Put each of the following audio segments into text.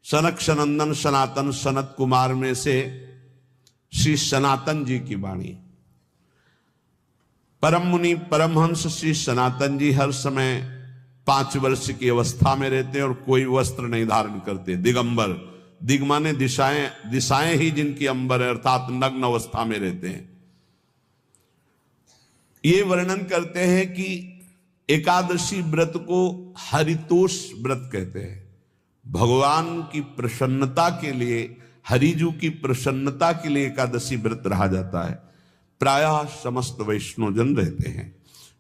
सनक सनंदन सनातन सनत कुमार में से श्री सनातन जी की वाणी। परम मुनि परमहंस श्री सनातन जी हर समय 5 वर्ष की अवस्था में रहते हैं और कोई वस्त्र नहीं धारण करते, दिगंबर। दिग माने दिशाएं, दिशाएं ही जिनकी अंबर है, अर्थात नग्न अवस्था में रहते हैं। ये वर्णन करते हैं कि एकादशी व्रत को हरितोष व्रत कहते हैं। भगवान की प्रसन्नता के लिए, हरिजू की प्रसन्नता के लिए एकादशी व्रत रहा जाता है। प्रायः समस्त वैष्णवजन रहते हैं।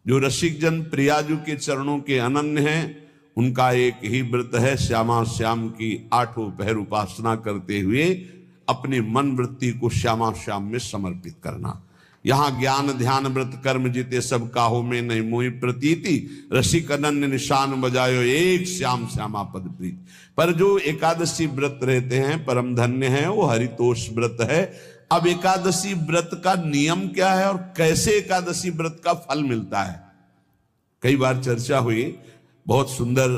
जो रसिक जन प्रियाजू के चरणों के अनन्य हैं, उनका एक ही व्रत है, श्यामा श्याम की 8 पहर उपासना करते हुए अपने मन वृत्ति को श्यामा श्याम में समर्पित करना। यहाँ ज्ञान ध्यान व्रत कर्म जीते सब काहो में नहीं मोहि प्रतीति, रसिक अनन्य निशान बजायो एक श्याम श्यामा पद प्रीति। पर जो एकादशी व्रत रहते हैं परम धन्य है, वो हरितोष व्रत है। अब एकादशी व्रत का नियम क्या है और कैसे एकादशी व्रत का फल मिलता है, कई बार चर्चा हुई। बहुत सुंदर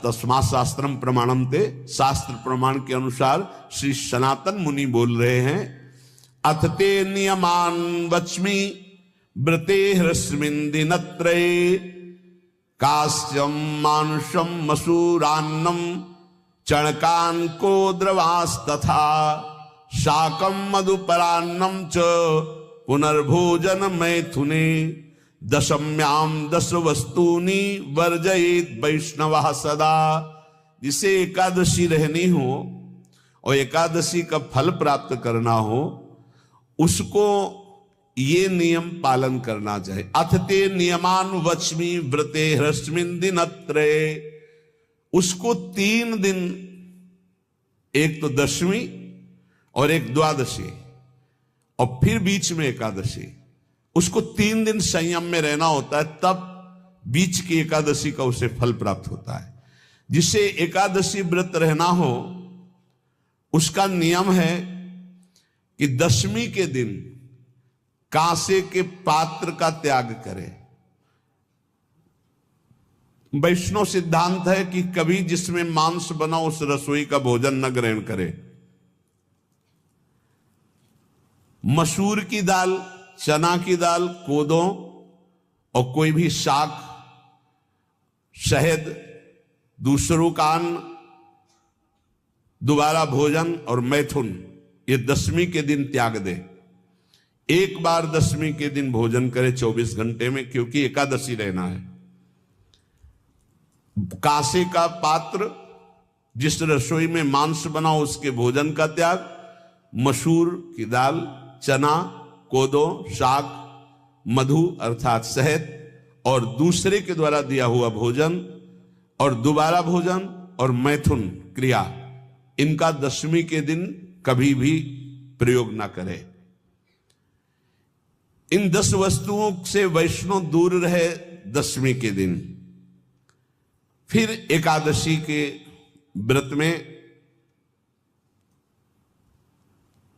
तस्मा शास्त्रम प्रमाणम ते, शास्त्र प्रमाण के अनुसार श्री सनातन मुनि बोल रहे हैं, अथ ते नियमान वच्मि व्रते ह्रस्मिन् दिनत्रये, कास्यम मानुषम मसूरान्नम चणकान को द्रवास्तथा, शाकम मधुपरान्नम च पुनर्भोजन मैथुने, दशम्याम 10 वस्तूनि वर्जयेत वैष्णवः सदा। जिसे एकादशी रहनी हो और एकादशी का फल प्राप्त करना हो, उसको ये नियम पालन करना चाहिए। अथ ते नियमान वच्मि व्रते ह्रस्मिन् दिनत्रये, उसको 3 दिन, एक तो दशमी और एक द्वादशी और फिर बीच में एकादशी, उसको 3 दिन संयम में रहना होता है, तब बीच की एकादशी का उसे फल प्राप्त होता है। जिसे एकादशी व्रत रहना हो, उसका नियम है कि दशमी के दिन कांसे के पात्र का त्याग करे। वैष्णव सिद्धांत है कि कभी जिसमें मांस बना उस रसोई का भोजन न ग्रहण करे। मसूर की दाल, चना की दाल, कोदों और कोई भी शाक, शहद, दूसरों का अन्न, दोबारा भोजन और मैथुन, ये दशमी के दिन त्याग दे। एक बार दशमी के दिन भोजन करे 24 घंटे में, क्योंकि एकादशी रहना है। कांसे का पात्र, जिस रसोई में मांस बना उसके भोजन का त्याग, मसूर की दाल, चना, कोदो, शाक, मधु अर्थात शहद और दूसरे के द्वारा दिया हुआ भोजन और दोबारा भोजन और मैथुन क्रिया, इनका दशमी के दिन कभी भी प्रयोग ना करे। इन 10 वस्तुओं से वैष्णव दूर रहे दशमी के दिन। फिर एकादशी के व्रत में,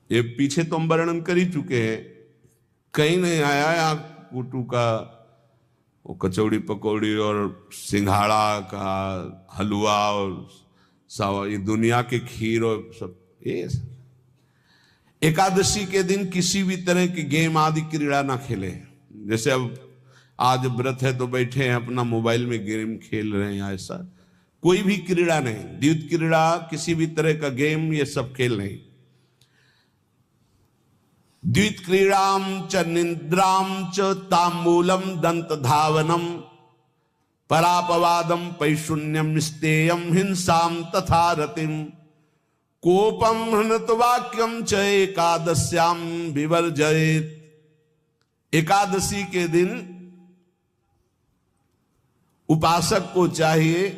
ये पीछे तो हम वर्णन कर ही चुके हैं, कहीं नहीं आया यहाँ कुटू का वो कचौड़ी पकौड़ी और सिंघाड़ा का हलवा और सावा, ये दुनिया के खीर और सब। ये एकादशी के दिन किसी भी तरह की गेम आदि क्रीड़ा ना खेले। जैसे अब आज व्रत है तो बैठे हैं अपना मोबाइल में गेम खेल रहे हैं, ऐसा कोई भी क्रीड़ा नहीं, द्यूत क्रीड़ा, किसी भी तरह का गेम, ये सब खेल नहीं। द्वित क्रीड़ाम च निद्राम च तांबूलम दंत धावनम, परापवादम पैशून्यम स्तेयम हिंसाम तथा रतिम, कोपम हृत वाक्यम च एकादश्याम विवर्जयेत। एकादशी के दिन उपासक को चाहिए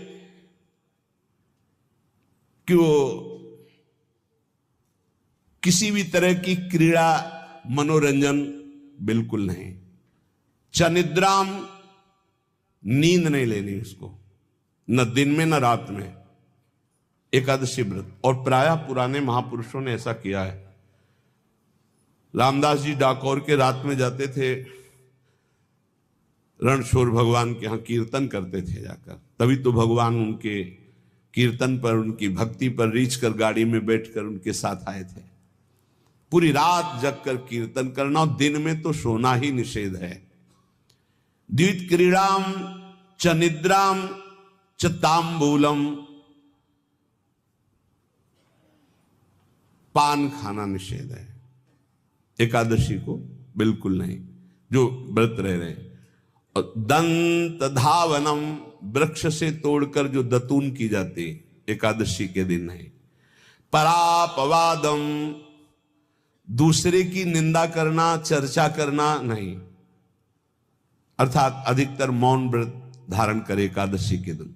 कि वो किसी भी तरह की क्रीड़ा मनोरंजन बिल्कुल नहीं। चनिद्राम, नींद नहीं लेनी उसको, न दिन में न रात में, एकादशी व्रत। और प्रायः पुराने महापुरुषों ने ऐसा किया है। रामदास जी डाकोर के रात में जाते थे, रणछोड़ भगवान के यहाँ कीर्तन करते थे जाकर, तभी तो भगवान उनके कीर्तन पर, उनकी भक्ति पर रीछ कर गाड़ी में बैठकर उनके साथ आए थे। पूरी रात जग कर कीर्तन करना, और दिन में तो सोना ही निषेध है। द्वित क्रीड़ाम च निद्राम च तांबूलम, पान खाना निषेध है एकादशी को, बिल्कुल नहीं, जो व्रत रह रहे हैं। और दंत धावनम, वृक्ष से तोड़कर जो दतून की जाती एकादशी के दिन नहीं। परापवादम, दूसरे की निंदा करना, चर्चा करना नहीं, अर्थात अधिकतर मौन व्रत धारण करे एकादशी के दिन।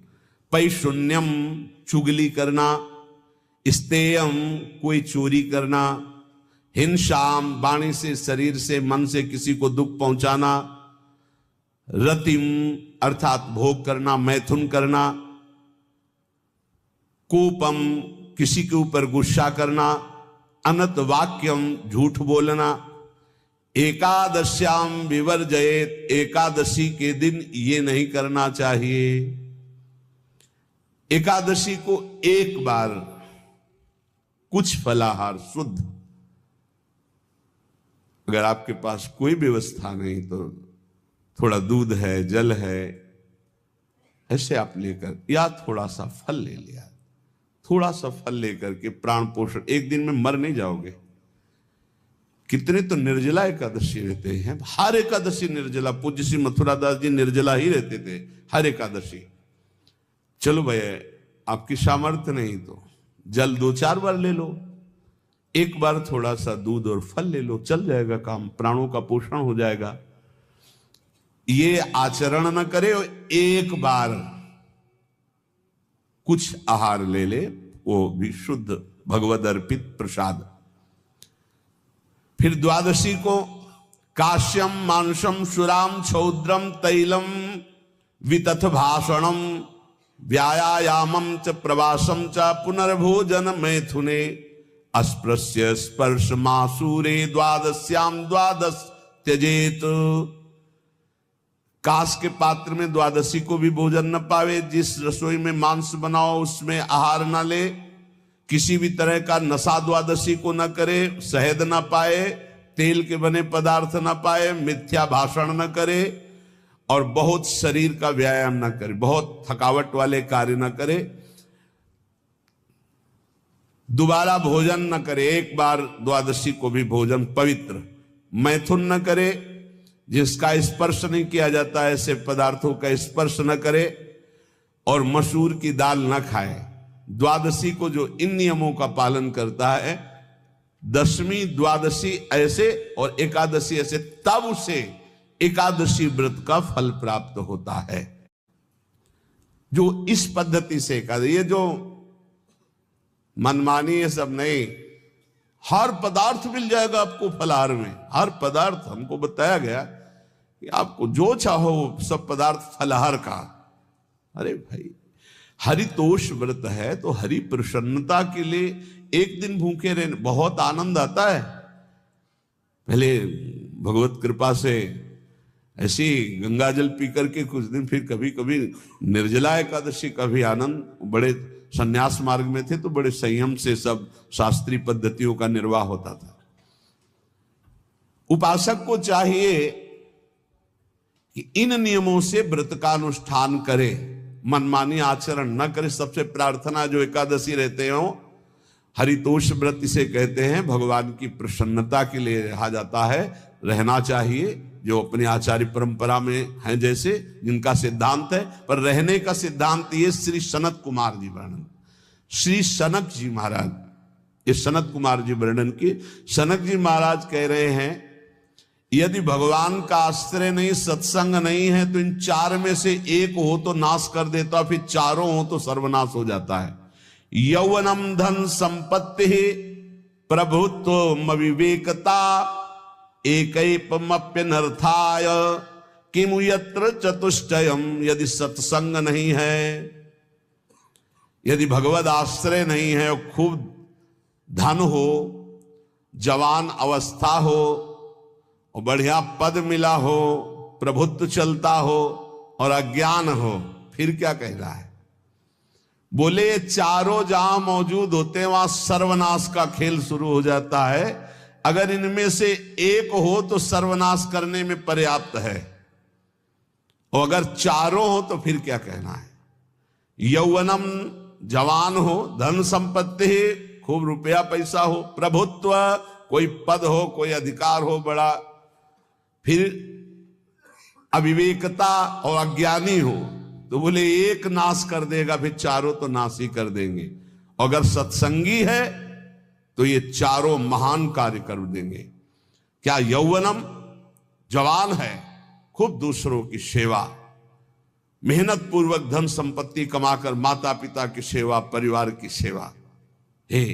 पैशून्यम, चुगली करना। स्तेयम, कोई चोरी करना। हिंसाम, वाणी से, शरीर से, मन से किसी को दुख पहुंचाना। रतिम, अर्थात भोग करना, मैथुन करना। कोपम, किसी के ऊपर गुस्सा करना। अनत वाक्यम, झूठ बोलना। एकादश्याम विवर्जयेत, एकादशी के दिन ये नहीं करना चाहिए। एकादशी को एक बार कुछ फलाहार शुद्ध, अगर आपके पास कोई व्यवस्था नहीं तो थोड़ा दूध है, जल है, ऐसे आप लेकर, या थोड़ा सा फल ले लिया, थोड़ा सा फल लेकर के प्राण पोषण, एक दिन में मर नहीं जाओगे। कितने तो निर्जला एकादशी रहते हैं, हर एकादशी निर्जला। पूज्य श्री मथुरा दास जी निर्जला ही रहते थे हर एकादशी। चलो भैया, आपकी सामर्थ्य नहीं तो जल 2-4 बार ले लो, एक बार थोड़ा सा दूध और फल ले लो, चल जाएगा काम, प्राणों का पोषण हो जाएगा। ये आचरण न करे, एक बार कुछ आहार ले ले, वो भी शुद्ध भगवद अर्पित प्रसाद। फिर द्वादशी को काश्यम मांसम सुराम छौद्रम तैलम वितथ भाषणम व्यायामम च प्रवासम च पुनर्भोजन मैथुने अस्पृश्य स्पर्श मासूरे द्वादश्याम द्वादश त्यजेत। काश के पात्र में द्वादशी को भी भोजन न पावे, जिस रसोई में मांस बनाओ उसमें आहार न ले, किसी भी तरह का नशा द्वादशी को न करे, शहद न पाए, तेल के बने पदार्थ न पाए, मिथ्या भाषण न करे, और बहुत शरीर का व्यायाम न करे, बहुत थकावट वाले कार्य न करे, दोबारा भोजन न करे, एक बार द्वादशी को भी भोजन पवित्र। मैथुन न करे, जिसका स्पर्श नहीं किया जाता ऐसे पदार्थों का स्पर्श न करे, और मसूर की दाल न खाए। द्वादशी को जो इन नियमों का पालन करता है, दशमी द्वादशी ऐसे और एकादशी ऐसे, तब उसे एकादशी व्रत का फल प्राप्त होता है। जो इस पद्धति से एकादशी, ये जो मनमानी है सब नहीं, हर पदार्थ मिल जाएगा आपको फलाहार में, हर पदार्थ। हमको बताया गया कि आपको जो चाहो सब पदार्थ फलाहार का। अरे भाई, हरितोष व्रत है तो हरि प्रसन्नता के लिए एक दिन भूखे रहने बहुत आनंद आता है। पहले भगवत कृपा से ऐसी गंगा जल पी करके कुछ दिन, फिर कभी कभी निर्जला एकादशी का भी आनंद। बड़े संन्यास मार्ग में थे तो बड़े संयम से सब शास्त्रीय पद्धतियों का निर्वाह होता था। उपासक को चाहिए कि इन नियमों से व्रत का अनुष्ठान करे, मनमानी आचरण न करे। सबसे प्रार्थना जो एकादशी रहते हो, हरितोष व्रत इसे कहते हैं, भगवान की प्रसन्नता के लिए रहा जाता है, रहना चाहिए। जो अपनी आचार्य परंपरा में हैं, जैसे जिनका सिद्धांत है, पर रहने का सिद्धांत ये श्री सनत कुमार जी वर्णन, श्री सनक जी महाराज, ये सनत कुमार जी वर्णन की। सनक जी महाराज कह रहे हैं, यदि भगवान का आश्रय नहीं, सत्संग नहीं है, तो इन चार में से एक हो तो नाश कर देता, फिर चारों हो तो सर्वनाश हो जाता है। यौवनम धन संपत्ति प्रभुत्व विवेकता एकैपमप्यनर्थाय किमु यत्र चतुष्टयम। यदि सत्संग नहीं है, यदि भगवद आश्रय नहीं है, और खूब धन हो, जवान अवस्था हो, और बढ़िया पद मिला हो, प्रभुत्व चलता हो, और अज्ञान हो, फिर क्या कह रहा है? बोले ये चारों जहां मौजूद होते हैं वहां सर्वनाश का खेल शुरू हो जाता है। अगर इनमें से एक हो तो सर्वनाश करने में पर्याप्त है, और अगर चारों हो तो फिर क्या कहना है। यौवनम जवान हो, धन संपत्ति, खूब रुपया पैसा हो, प्रभुत्व, कोई पद हो, कोई अधिकार हो बड़ा, फिर अविवेकता और अज्ञानी हो, तो बोले एक नाश कर देगा, फिर चारों तो नाश ही कर देंगे। अगर सत्संगी है तो ये चारों महान कार्य कर देंगे। क्या यौवनम, जवान है, खूब दूसरों की सेवा, मेहनत पूर्वक धन संपत्ति कमाकर माता पिता की सेवा, परिवार की सेवा, हे